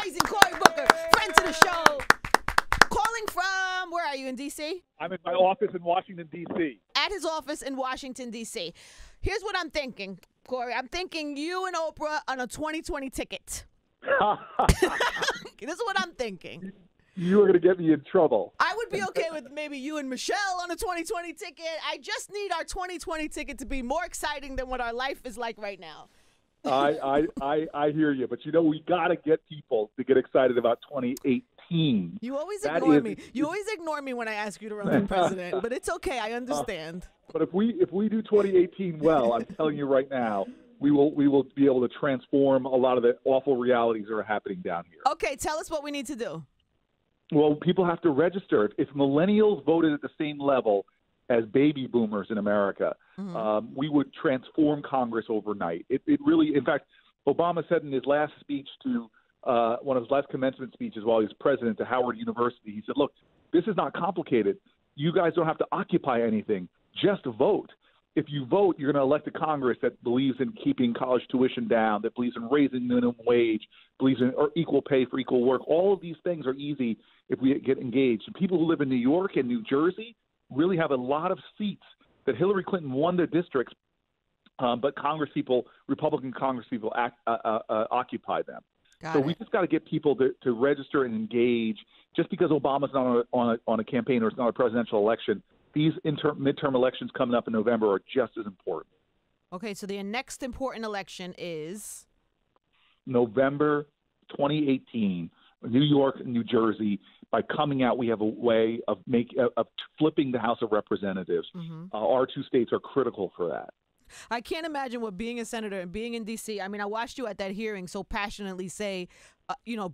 amazing Cory Booker, friend to the show. Calling from, where are you, in D.C.? I'm in my office in Washington, D.C. At his office in Washington, D.C. Here's what I'm thinking, Cory. I'm thinking you and Oprah on a 2020 ticket. This is what I'm thinking. You are going to get me in trouble. I would be okay with maybe you and Michelle on a 2020 ticket. I just need our 2020 ticket to be more exciting than what our life is like right now. I hear you, but we got to get people to get excited about 2018. You always ignore me. You always ignore me when I ask you to run for president, but it's okay. I understand. But if we do 2018 well, I'm telling you right now, we will be able to transform a lot of the awful realities that are happening down here. Okay, tell us what we need to do. Well, people have to register. If millennials voted at the same level as baby boomers in America, we would transform Congress overnight. It really, in fact, Obama said in his last speech to one of his last commencement speeches while he was president to Howard University, he said, look, this is not complicated. You guys don't have to occupy anything. Just vote. If you vote, you're going to elect a Congress that believes in keeping college tuition down, that believes in raising minimum wage, believes in equal pay for equal work. All of these things are easy if we get engaged. And people who live in New York and New Jersey really have a lot of seats that Hillary Clinton won their districts, but Republican Congress people occupy them. We just got to get people to register and engage. Just because Obama's not on a campaign or it's not a presidential election, these midterm elections coming up in November are just as important. Okay, so the next important election is? November 2018, New York and New Jersey. By coming out, we have a way of flipping the House of Representatives. Our two states are critical for that. I can't imagine what being a senator and being in D.C. I mean, I watched you at that hearing so passionately say,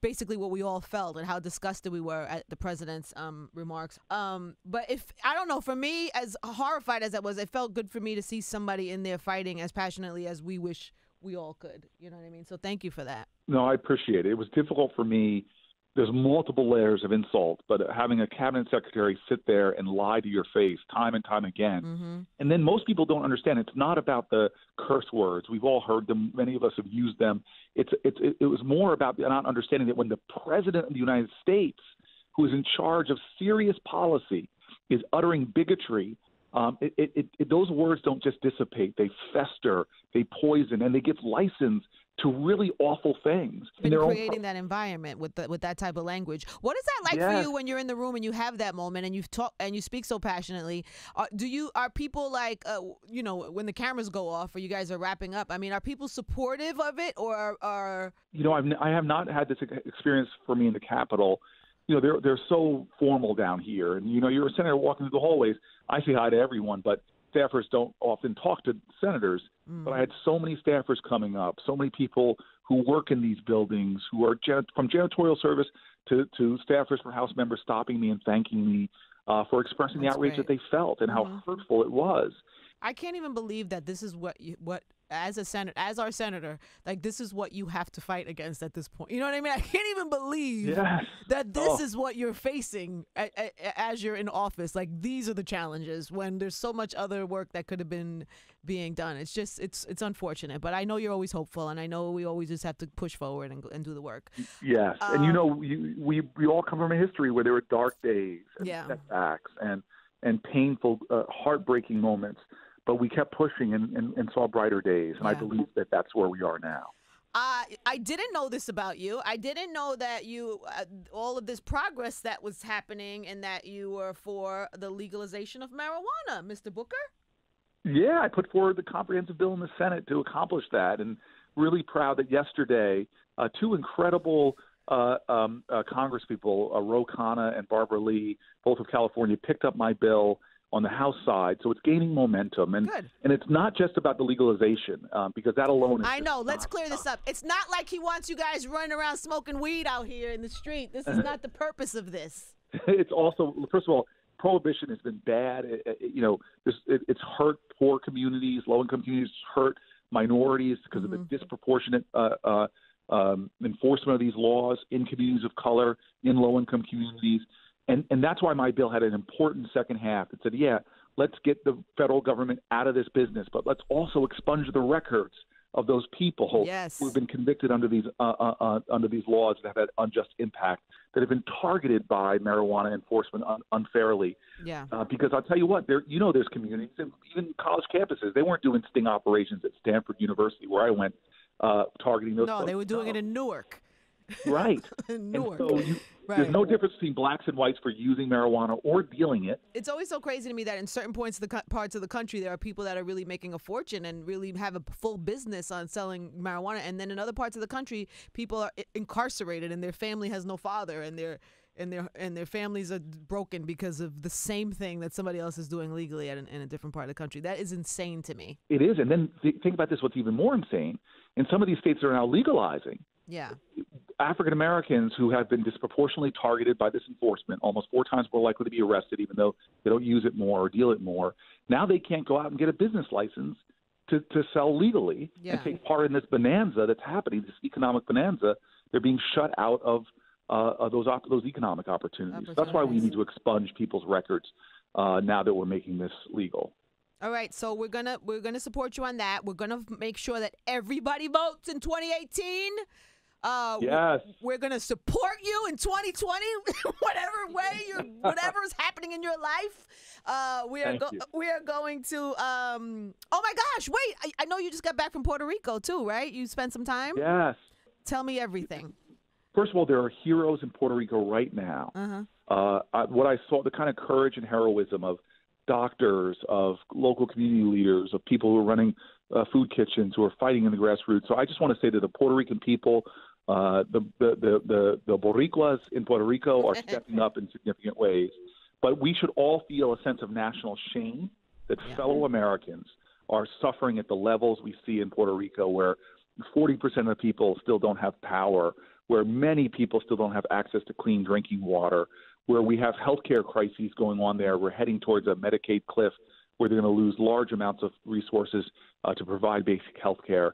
basically what we all felt and how disgusted we were at the president's remarks. But I don't know, for me, as horrified as that was, it felt good for me to see somebody in there fighting as passionately as we wish we all could. You know what I mean? So thank you for that. No, I appreciate it. It was difficult for me. There's multiple layers of insult, but having a cabinet secretary sit there and lie to your face time and time again. And then most people don't understand. It's not about the curse words. We've all heard them. Many of us have used them. It was more about not understanding that when the president of the United States, who is in charge of serious policy, is uttering bigotry, those words don't just dissipate. They fester, they poison, and they give license to really awful things. Been creating that environment with that type of language. What is that like for you when you're in the room and you have that moment and you've talked and you speak so passionately? Are people like when the cameras go off or you guys are wrapping up? I mean, are people supportive of it or are? I have not had this experience for me in the Capitol. They're so formal down here, and you're a senator walking through the hallways. I say hi to everyone, but staffers don't often talk to senators. But I had so many staffers coming up, so many people who work in these buildings, who are from janitorial service to staffers for House members stopping me and thanking me for expressing the outrage that they felt and how hurtful it was. I can't even believe that this is what as our senator, like this is what you have to fight against at this point. You know what I mean? I can't even believe that this is what you're facing as you're in office. Like these are the challenges when there's so much other work that could have been being done. It's just it's unfortunate, but I know you're always hopeful, and I know we always just have to push forward and do the work. Yes, and we all come from a history where there were dark days and setbacks and painful, heartbreaking moments. But we kept pushing and saw brighter days, and I believe that that's where we are now. I didn't know this about you. I didn't know that you all of this progress that was happening and that you were for the legalization of marijuana, Mr. Booker. Yeah, I put forward the comprehensive bill in the Senate to accomplish that, and really proud that yesterday two incredible congresspeople, Ro Khanna and Barbara Lee, both of California, picked up my bill on the House side, so it's gaining momentum, and it's not just about the legalization, because that alone is. I know. Let's clear this up. It's not like he wants you guys running around smoking weed out here in the street. This is not the purpose of this. It's also, first of all, prohibition has been bad. It's hurt poor communities, low-income communities, hurt minorities because of the disproportionate enforcement of these laws in communities of color, in low-income communities. And that's why my bill had an important second half. It said, let's get the federal government out of this business, but let's also expunge the records of those people Yes. who have been convicted under these laws that have had unjust impact, that have been targeted by marijuana enforcement unfairly. Yeah. Because I'll tell you what, there's communities, even college campuses. They weren't doing sting operations at Stanford University, where I went, targeting those. No, folks. they were doing it in Newark. Right. In And Newark. so there's Right. no difference between blacks and whites for using marijuana or dealing it. It's always so crazy to me that in certain parts of the country, there are people that are really making a fortune and really have a full business on selling marijuana, and then in other parts of the country, people are incarcerated and their family has no father, and their families are broken because of the same thing that somebody else is doing legally in a different part of the country. That is insane to me. It is. And then think about this, what's even more insane. In some of these states that are now legalizing, Yeah. African Americans who have been disproportionately targeted by this enforcement, almost 4 times more likely to be arrested, even though they don't use it more or deal it more. Now they can't go out and get a business license to sell legally and take part in this bonanza that's happening, this economic bonanza. They're being shut out of those economic opportunities. That's why we need to expunge people's records now that we're making this legal. All right, so we're gonna support you on that. We're gonna make sure that everybody votes in 2018. Yes. We're going to support you in 2020, whatever is happening in your life. We are going to, oh my gosh, wait, I know you just got back from Puerto Rico too, right? You spent some time? Yes. Tell me everything. First of all, there are heroes in Puerto Rico right now. What I saw, the kind of courage and heroism of doctors, of local community leaders, of people who are running food kitchens, who are fighting in the grassroots. So I just want to say to the Puerto Rican people, the Boricuas in Puerto Rico are stepping up in significant ways. But we should all feel a sense of national shame that fellow Americans are suffering at the levels we see in Puerto Rico, where 40% of the people still don't have power, where many people still don't have access to clean drinking water, where we have healthcare crises going on there. We're heading towards a Medicaid cliff where they're going to lose large amounts of resources to provide basic health care.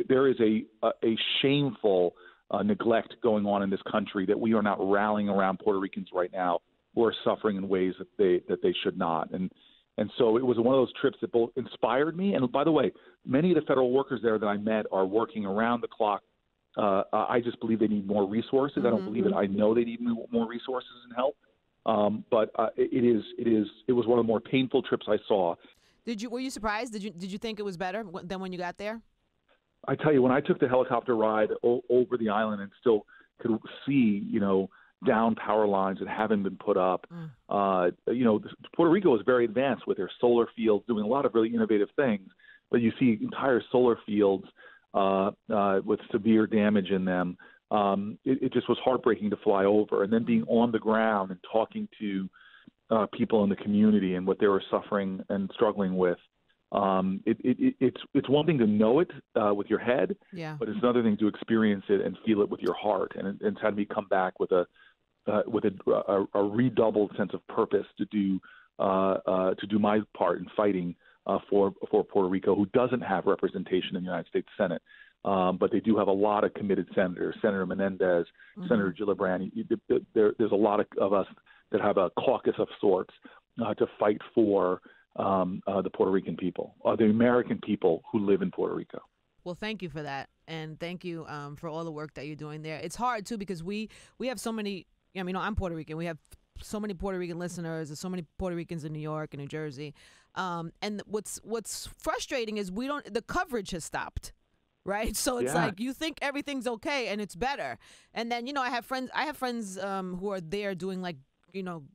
There is a shameful neglect going on in this country that we are not rallying around Puerto Ricans right now who are suffering in ways that they should not. And so it was one of those trips that both inspired me. And by the way, many of the federal workers there that I met are working around the clock. I just believe they need more resources. I don't believe it. I know they need more resources and help. But it was one of the more painful trips I saw. Were you surprised? Did you think it was better than when you got there? I tell you, when I took the helicopter ride over the island and still could see, down power lines that haven't been put up, Puerto Rico is very advanced with their solar fields, doing a lot of really innovative things. But you see entire solar fields with severe damage in them. It just was heartbreaking to fly over, and then being on the ground and talking to people in the community and what they were suffering and struggling with. It's one thing to know it with your head, but it's another thing to experience it and feel it with your heart. And it's had me come back with a redoubled sense of purpose to do my part in fighting for Puerto Rico, who doesn't have representation in the United States Senate. But they do have a lot of committed senators, Senator Menendez, Senator Gillibrand. There's a lot of us that have a caucus of sorts to fight for the Puerto Rican people, the American people who live in Puerto Rico. Well, thank you for that. And thank you for all the work that you're doing there. It's hard, too, because we have so many, I'm Puerto Rican. We have so many Puerto Rican listeners. There's so many Puerto Ricans in New York and New Jersey. And what's frustrating is the coverage has stopped. Right. So it's like you think everything's OK and it's better. And then, I have friends who are there doing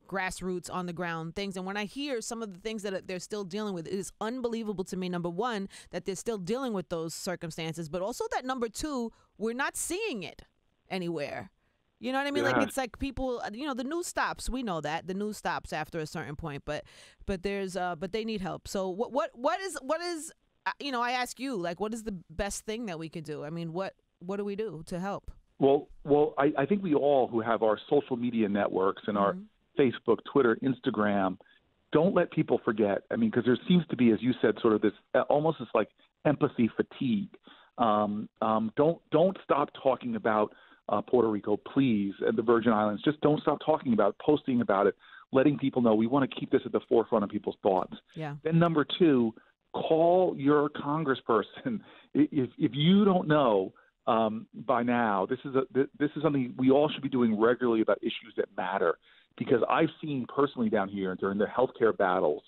grassroots on the ground things. And when I hear some of the things that they're still dealing with, it is unbelievable to me. Number one, that they're still dealing with those circumstances, but also that number two, we're not seeing it anywhere. You know what I mean? Like it's like people, the news stops. We know that the news stops after a certain point, but they need help. So what is I ask you, what is the best thing that we could do? I mean, what do we do to help? Well, I think we all who have our social media networks and our Facebook, Twitter, Instagram, don't let people forget. I mean, because there seems to be, as you said, sort of this almost this like empathy fatigue. Don't stop talking about Puerto Rico, please, and the Virgin Islands. Just don't stop talking about it, posting about it, letting people know we want to keep this at the forefront of people's thoughts. Yeah. Then number two, call your congressperson. If you don't know by now, this is something we all should be doing regularly about issues that matter. Because I've seen personally down here during the healthcare battles,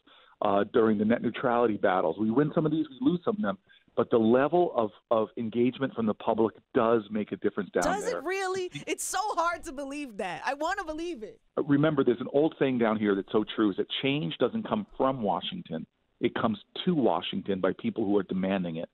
during the net neutrality battles, we win some of these, we lose some of them. But the level of engagement from the public does make a difference down there. Does it really? It's so hard to believe that. I want to believe it. Remember, there's an old saying down here that's so true, is that change doesn't come from Washington. It comes to Washington by people who are demanding it.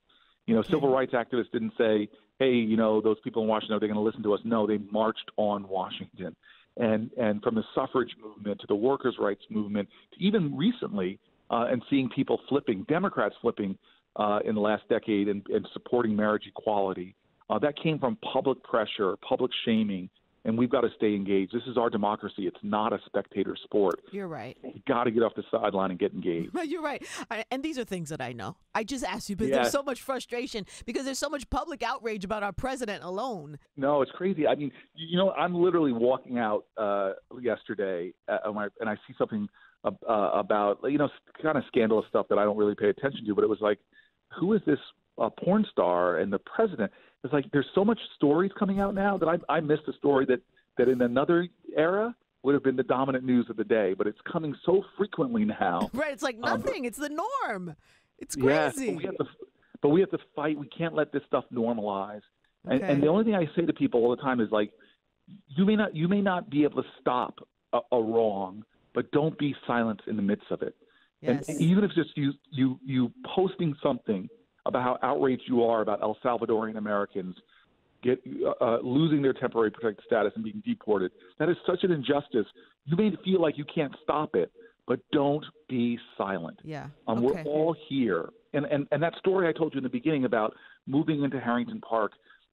Civil rights activists didn't say, hey, those people in Washington, are they going to listen to us? No, they marched on Washington. And from the suffrage movement to the workers' rights movement to even recently and seeing people flipping, Democrats flipping in the last decade and supporting marriage equality, that came from public pressure, public shaming, and we've got to stay engaged. This is our democracy. It's not a spectator sport. You're right. You got to get off the sideline and get engaged. You're right. And these are things that I know. I just asked you because there's so much frustration because there's so much public outrage about our president alone. No, it's crazy. I mean, I'm literally walking out yesterday and I see something about, kind of scandalous stuff that I don't really pay attention to, but it was like, who is this porn star and the president? It's like there's so much stories coming out now that I missed a story that in another era would have been the dominant news of the day, but it's coming so frequently now. Right, it's like nothing. It's the norm. It's crazy. Yes, but we have to fight. We can't let this stuff normalize. Okay. And the only thing I say to people all the time is like, you may not be able to stop a wrong, but don't be silent in the midst of it. Yes. And even if it's just you posting something about how outraged you are about El Salvadorian Americans losing their temporary protected status and being deported, that is such an injustice. You may feel like you can't stop it, but don't be silent. Yeah. Okay. We're all here. And that story I told you in the beginning about moving into Harrington Park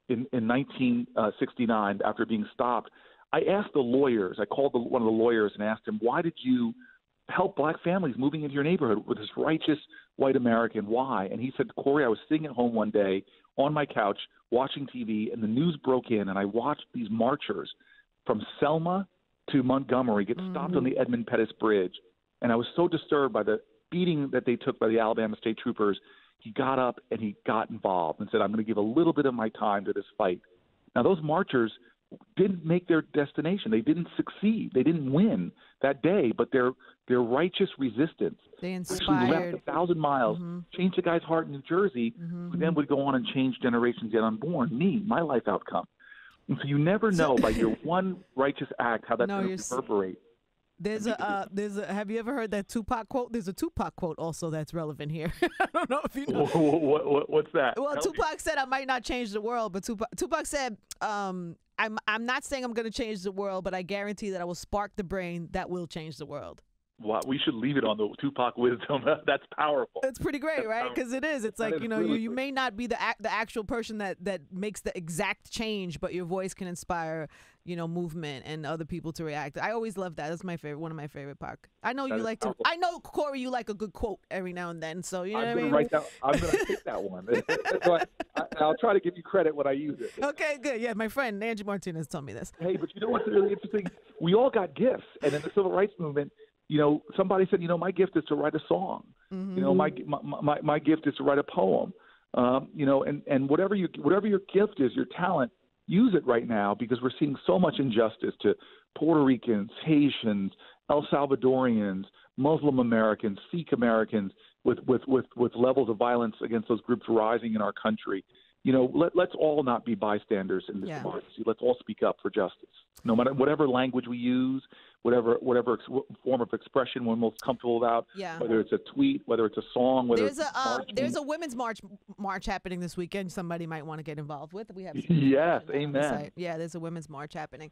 in 1969 after being stopped, I asked the lawyers, I called one of the lawyers and asked him, why did you help black families moving into your neighborhood with this righteous white American? Why? And he said, Cory, I was sitting at home one day on my couch watching TV, and the news broke in, and I watched these marchers from Selma to Montgomery get stopped on the Edmund Pettus Bridge. And I was so disturbed by the beating that they took by the Alabama State Troopers. He got up and he got involved and said, I'm going to give a little bit of my time to this fight. Now, those marchers didn't make their destination. They didn't succeed. They didn't win that day, but their righteous resistance they inspired. Actually left 1,000 miles, changed a guy's heart in New Jersey, who then would go on and change generations yet unborn, my life outcome. And so you never know by your one righteous act how that's going to reverberate. There's a have you ever heard that Tupac quote? There's a Tupac quote also that's relevant here. I don't know if you know. What's that? Well, Tupac said, I might not change the world, but Tupac said, I'm not saying I'm going to change the world, but I guarantee that I will spark the brain that will change the world. Wow, we should leave it on the Tupac wisdom. That's powerful. It's pretty great, right? Because it is. It's like, you may not be the actual person that makes the exact change, but your voice can inspire, movement and other people to react. I always love that. That's my favorite, one of my favorite parts. I know you like to. I know, Cory, you like a good quote every now and then. So you know what I mean. I'm going to take that one. So I'll try to give you credit when I use it. Okay, good. Yeah, my friend Angie Martinez told me this. Hey, but you know what's really interesting? We all got gifts, and in the civil rights movement, somebody said, my gift is to write a song. My gift is to write a poem. And whatever your gift is, your talent, use it right now, because we're seeing so much injustice to Puerto Ricans, Haitians, El Salvadorians, Muslim Americans, Sikh Americans, with levels of violence against those groups rising in our country. Let's all not be bystanders in this democracy. Let's all speak up for justice. No matter whatever language we use, whatever form of expression we're most comfortable about, whether it's a tweet, whether it's a song, whether there's a women's march happening this weekend. Somebody might want to get involved with. We have yes, amen. Yeah, there's a women's march happening.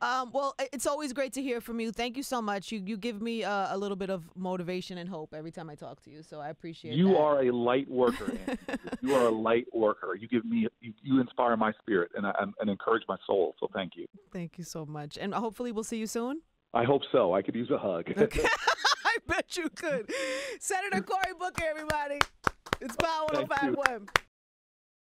Well, it's always great to hear from you. Thank you so much. You give me a little bit of motivation and hope every time I talk to you, so I appreciate it. You are a light worker, Angie. You are a light worker. You inspire my spirit and encourage my soul, so thank you. Thank you so much. And hopefully we'll see you soon. I hope so. I could use a hug. Okay. I bet you could. Senator Cory Booker, everybody. It's Power 105.1.